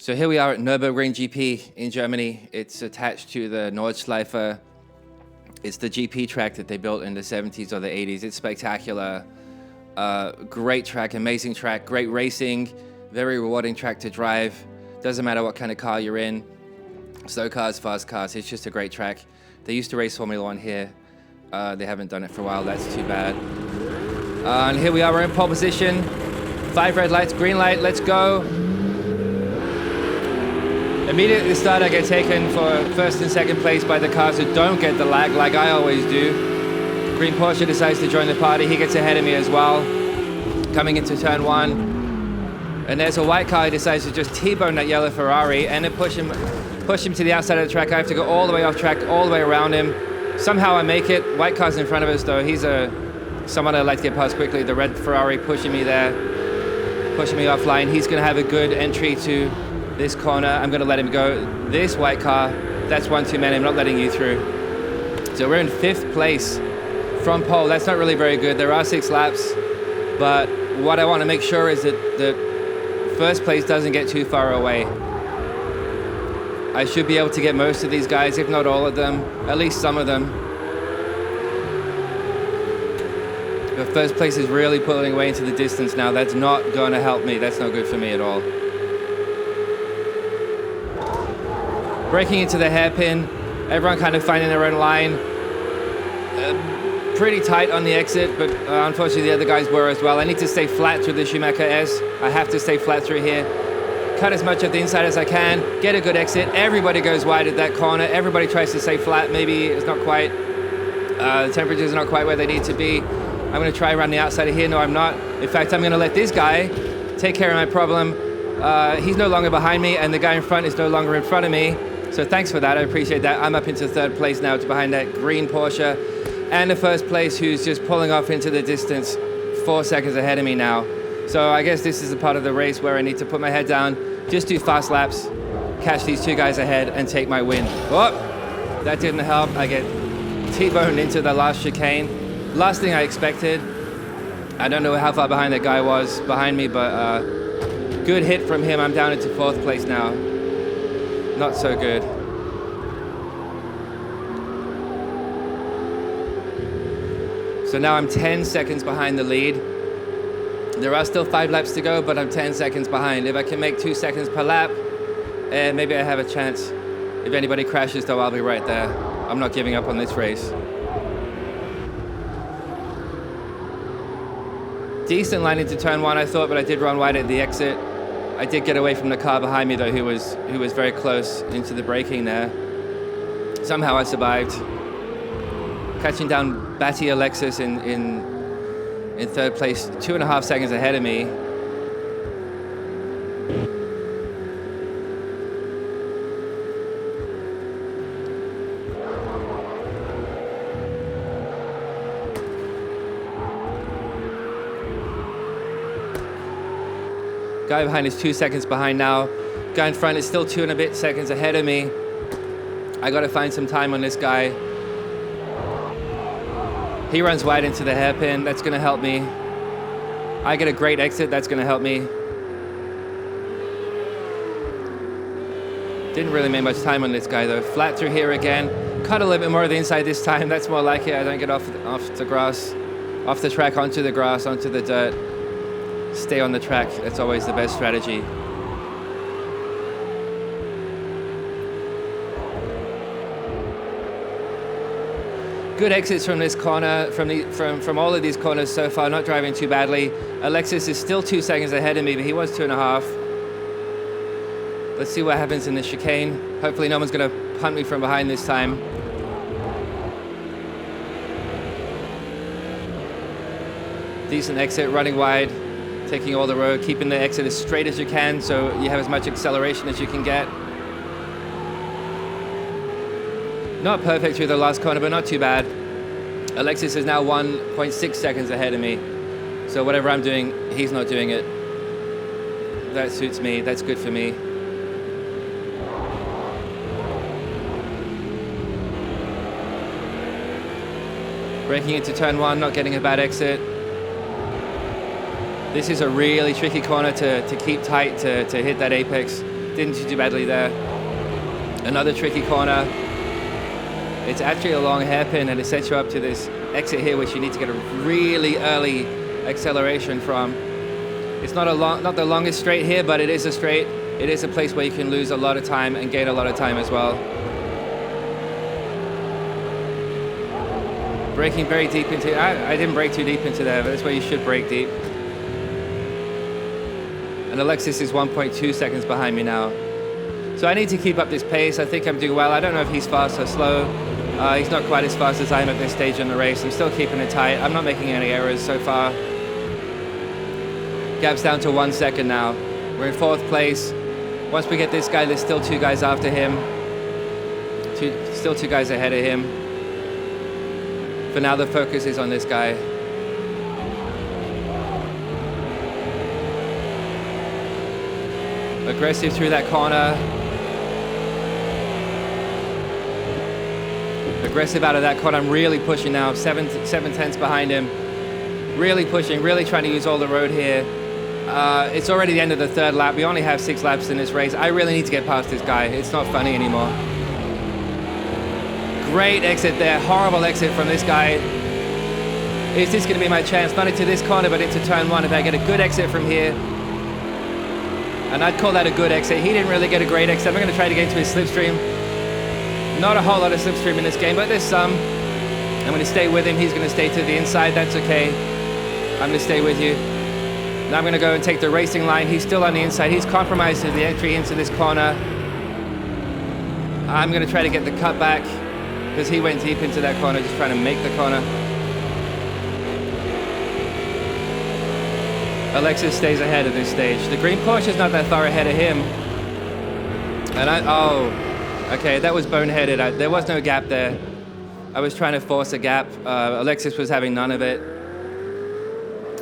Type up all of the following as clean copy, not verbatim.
So here we are at Nürburgring GP in Germany. It's attached to the Nordschleife. It's the GP track that they built in the 70s or the 80s. It's spectacular. Great track, amazing track, great racing, very rewarding track to drive. Doesn't matter what kind of car you're in. Slow cars, fast cars, it's just a great track. They used to race Formula 1 here. They haven't done it for a while, that's too bad. And here we are, we're in pole position. 5 red lights, green light, let's go. Immediately at the start, I get taken for first and second place by the cars who don't get the lag like I always do. Green Porsche decides to join the party. He gets ahead of me as well, coming into turn 1. And there's a white car who decides to just T-bone that yellow Ferrari and then push him to the outside of the track. I have to go all the way off track, all the way around him. Somehow I make it. White car's in front of us though. He's someone I'd like to get past quickly. The red Ferrari pushing me there, pushing me offline. He's gonna have a good entry to this corner. I'm gonna let him go. This white car, that's one too many. I'm not letting you through. So we're in 5th place from pole. That's not really very good. There are 6 laps, but what I want to make sure is that the first place doesn't get too far away. I should be able to get most of these guys, if not all of them, at least some of them. The first place is really pulling away into the distance now. That's not going to help me. That's not good for me at all. Breaking into the hairpin, everyone kind of finding their own line. Pretty tight on the exit, but unfortunately the other guys were as well. I need to stay flat through the Schumacher S. I have to stay flat through here. Cut as much of the inside as I can, get a good exit. Everybody goes wide at that corner. Everybody tries to stay flat. Maybe it's not quite, the temperature's not quite where they need to be. I'm gonna try around the outside of here. No, I'm not. In fact, I'm gonna let this guy take care of my problem. He's no longer behind me and the guy in front is no longer in front of me. So thanks for that, I appreciate that. I'm up into 3rd place now, to behind that green Porsche. And the 1st place who's just pulling off into the distance, 4 seconds ahead of me now. So I guess this is a part of the race where I need to put my head down, just do fast laps, catch these 2 guys ahead and take my win. Oh, that didn't help. I get T-boned into the last chicane. Last thing I expected. I don't know how far behind that guy was behind me, but good hit from him. I'm down into 4th place now. Not so good. So now I'm 10 seconds behind the lead. There are still 5 laps to go, but I'm 10 seconds behind. If I can make 2 seconds per lap, maybe I have a chance. If anybody crashes though, I'll be right there. I'm not giving up on this race. Decent line into turn 1, I thought, but I did run wide at the exit. I did get away from the car behind me though, who was very close into the braking there. Somehow I survived. Catching down Batty Alexis in 3rd place, 2.5 seconds ahead of me. Guy behind is 2 seconds behind now. Guy in front is still 2 and a bit seconds ahead of me. I gotta find some time on this guy. He runs wide into the hairpin, that's gonna help me. I get a great exit, that's gonna help me. Didn't really make much time on this guy though. Flat through here again. Cut a little bit more of the inside this time, that's more like it. I don't get off the grass, off the track, onto the grass, onto the dirt. Stay on the track, that's always the best strategy. Good exits from this corner, from all of these corners so far, not driving too badly. Alexis is still 2 seconds ahead of me, but he was 2.5. Let's see what happens in this chicane. Hopefully no one's gonna punt me from behind this time. Decent exit, running wide, taking all the road, keeping the exit as straight as you can so you have as much acceleration as you can get. Not perfect through the last corner, but not too bad. Alexis is now 1.6 seconds ahead of me. So whatever I'm doing, he's not doing it. That suits me, that's good for me. Braking into turn 1, not getting a bad exit. This is a really tricky corner to keep tight to hit that apex. Didn't do too badly there. Another tricky corner. It's actually a long hairpin, and it sets you up to this exit here, which you need to get a really early acceleration from. It's not the longest straight here, but it is a straight. It is a place where you can lose a lot of time and gain a lot of time as well. Braking very deep into, I didn't brake too deep into there, but that's where you should brake deep. And Alexis is 1.2 seconds behind me now. So I need to keep up this pace. I think I'm doing well. I don't know if he's fast or slow. He's not quite as fast as I am at this stage in the race. I'm still keeping it tight. I'm not making any errors so far. Gap's down to 1 second now. We're in 4th place. Once we get this guy, there's still 2 guys after him. Still 2 guys ahead of him. For now, the focus is on this guy. Aggressive through that corner. Aggressive out of that corner. I'm really pushing now. 7 tenths behind him. Really pushing, really trying to use all the road here. It's already the end of the 3rd lap. We only have 6 laps in this race. I really need to get past this guy. It's not funny anymore. Great exit there. Horrible exit from this guy. Is this going to be my chance? Not into this corner, but into turn 1. If I get a good exit from here, and I'd call that a good exit. He didn't really get a great exit. I'm going to try to get into his slipstream. Not a whole lot of slipstream in this game, but there's some. I'm going to stay with him. He's going to stay to the inside. That's okay. I'm going to stay with you. Now I'm going to go and take the racing line. He's still on the inside. He's compromised to the entry into this corner. I'm going to try to get the cut back because he went deep into that corner, just trying to make the corner. Alexis stays ahead at this stage. The green Porsche's not that far ahead of him. And okay, that was boneheaded. There was no gap there. I was trying to force a gap. Alexis was having none of it.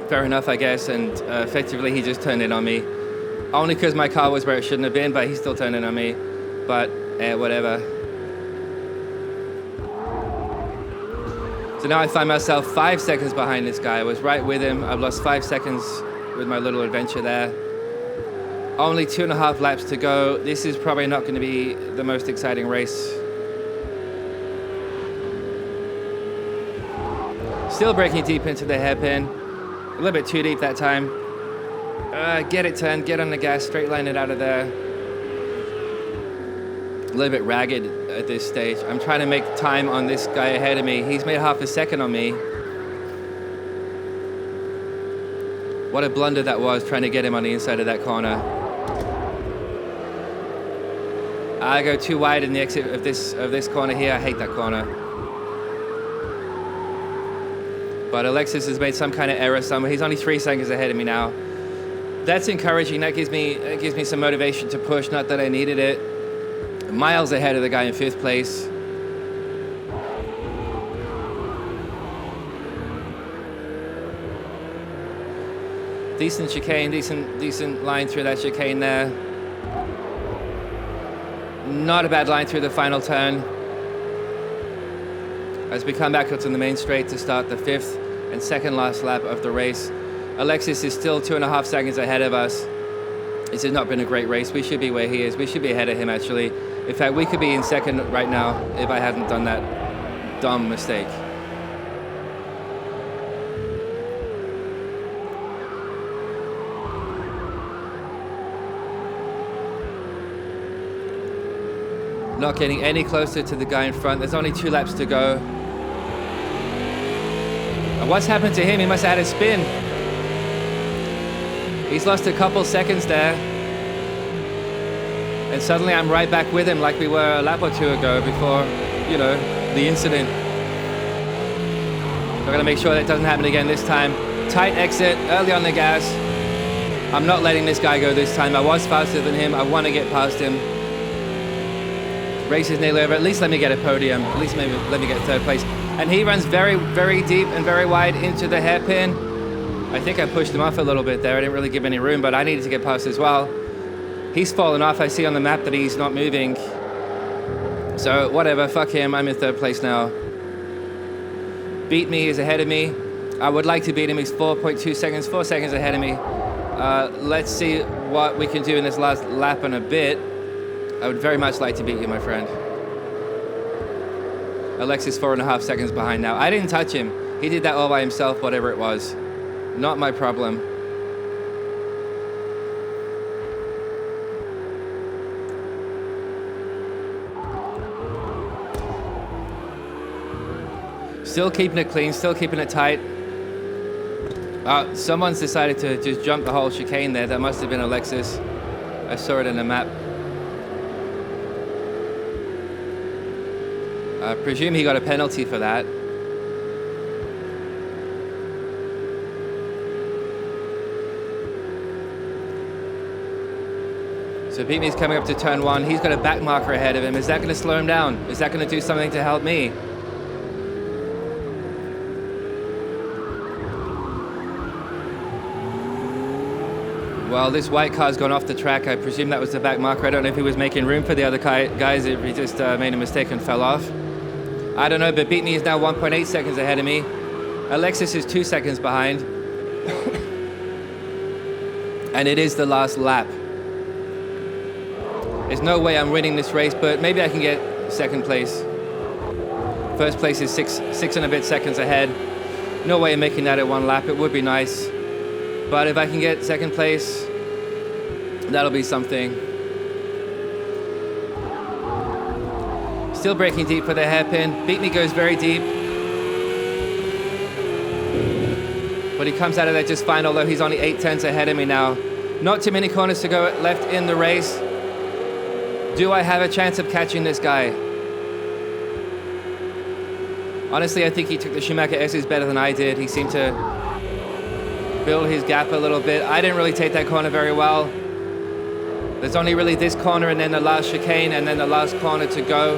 Fair enough, I guess, and effectively he just turned in on me. Only because my car was where it shouldn't have been, but he still turned in on me. But, whatever. So now I find myself 5 seconds behind this guy. I was right with him. I've lost 5 seconds with my little adventure there. Only 2.5 laps to go. This is probably not going to be the most exciting race. Still braking deep into the hairpin. A little bit too deep that time. Get it turned, get on the gas, straight line it out of there. A little bit ragged at this stage. I'm trying to make time on this guy ahead of me. He's made half a second on me. What a blunder that was, trying to get him on the inside of that corner. I go too wide in the exit of this corner here. I hate that corner. But Alexis has made some kind of error somewhere. He's only 3 seconds ahead of me now. That's encouraging. That gives me some motivation to push. Not that I needed it. Miles ahead of the guy in 5th place. Decent chicane, decent line through that chicane there. Not a bad line through the final turn. As we come back up to the main straight to start the 5th and second last lap of the race. Alexis is still 2.5 seconds ahead of us. This has not been a great race. We should be where he is. We should be ahead of him, actually. In fact, we could be in second right now if I hadn't done that dumb mistake. Not getting any closer to the guy in front. There's only 2 laps to go. And what's happened to him? He must have had a spin. He's lost a couple seconds there. And suddenly I'm right back with him like we were a lap or 2 ago before, the incident. We're going to make sure that doesn't happen again this time. Tight exit, early on the gas. I'm not letting this guy go this time. I was faster than him. I want to get past him. Race is nearly over. At least let me get a podium. At least maybe let me get 3rd place. And he runs very, very deep and very wide into the hairpin. I think I pushed him off a little bit there. I didn't really give any room, but I needed to get past as well. He's fallen off. I see on the map that he's not moving. So whatever, fuck him. I'm in 3rd place now. Beat me, he's ahead of me. I would like to beat him. He's 4.2 seconds, 4 seconds ahead of me. Let's see what we can do in this last lap and a bit. I would very much like to beat you, my friend. Alexis 4.5 seconds behind now. I didn't touch him. He did that all by himself, whatever it was. Not my problem. Still keeping it clean, still keeping it tight. Someone's decided to just jump the whole chicane there. That must have been Alexis. I saw it in the map. I presume he got a penalty for that. So Beat Me's coming up to turn 1. He's got a back marker ahead of him. Is that going to slow him down? Is that going to do something to help me? Well, this white car's gone off the track. I presume that was the back marker. I don't know if he was making room for the other guys, if he just made a mistake and fell off. I don't know, but Beat Me is now 1.8 seconds ahead of me. Alexis is 2 seconds behind. And it is the last lap. There's no way I'm winning this race, but maybe I can get second place. First place is six and a bit seconds ahead. No way of making that at one lap. It would be nice. But if I can get second place, that'll be something. Still braking deep for the hairpin. Beat Me goes very deep. But he comes out of there just fine, although he's only 8/10 ahead of me now. Not too many corners to go left in the race. Do I have a chance of catching this guy? Honestly, I think he took the Schumacher S's better than I did. He seemed to build his gap a little bit. I didn't really take that corner very well. There's only really this corner and then the last chicane and then the last corner to go.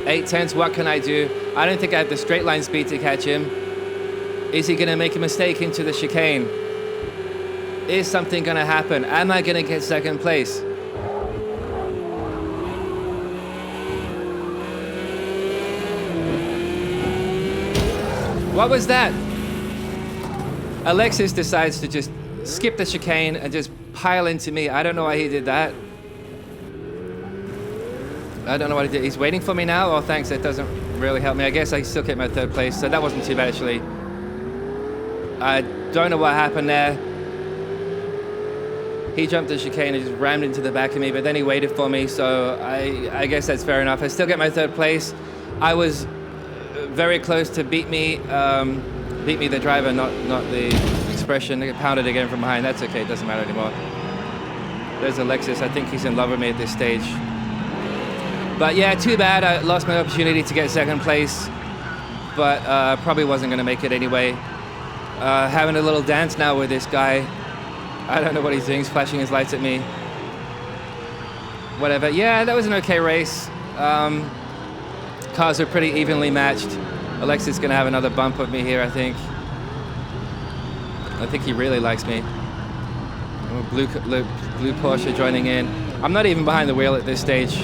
8/10, what can I do? I don't think I have the straight line speed to catch him. Is he gonna make a mistake into the chicane? Is something gonna happen? Am I gonna get second place? What was that? Alexis decides to just skip the chicane and just pile into me. I don't know why he did that. I don't know what he did. He's waiting for me now? Oh, thanks. That doesn't really help me. I guess I still kept my third place, so that wasn't too bad, actually. I don't know what happened there. He jumped the chicane and just rammed into the back of me, but then he waited for me, so I guess that's fair enough. I still get my third place. I was very close to Beat Me the driver, not the expression. I get pounded again from behind. That's okay, it doesn't matter anymore. There's Alexis. I think he's in love with me at this stage. But yeah, too bad. I lost my opportunity to get second place, but probably wasn't going to make it anyway. Having a little dance now with this guy. I don't know what he's doing. He's flashing his lights at me. Whatever. Yeah, that was an okay race. Cars are pretty evenly matched. Alexis is going to have another bump of me here, I think. I think he really likes me. Oh, blue Porsche joining in. I'm not even behind the wheel at this stage.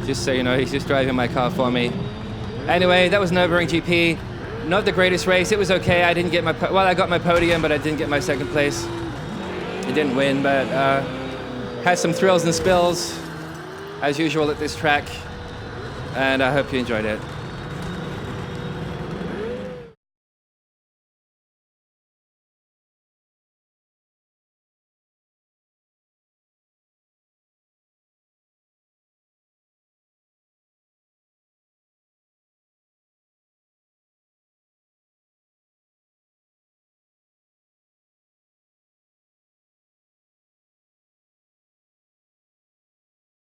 Just so you know, he's just driving my car for me. Anyway, that was Nürburgring GP. Not the greatest race. It was okay. I didn't get my... Well, I got my podium, but I didn't get my second place. I didn't win, but had some thrills and spills, as usual at this track. And I hope you enjoyed it.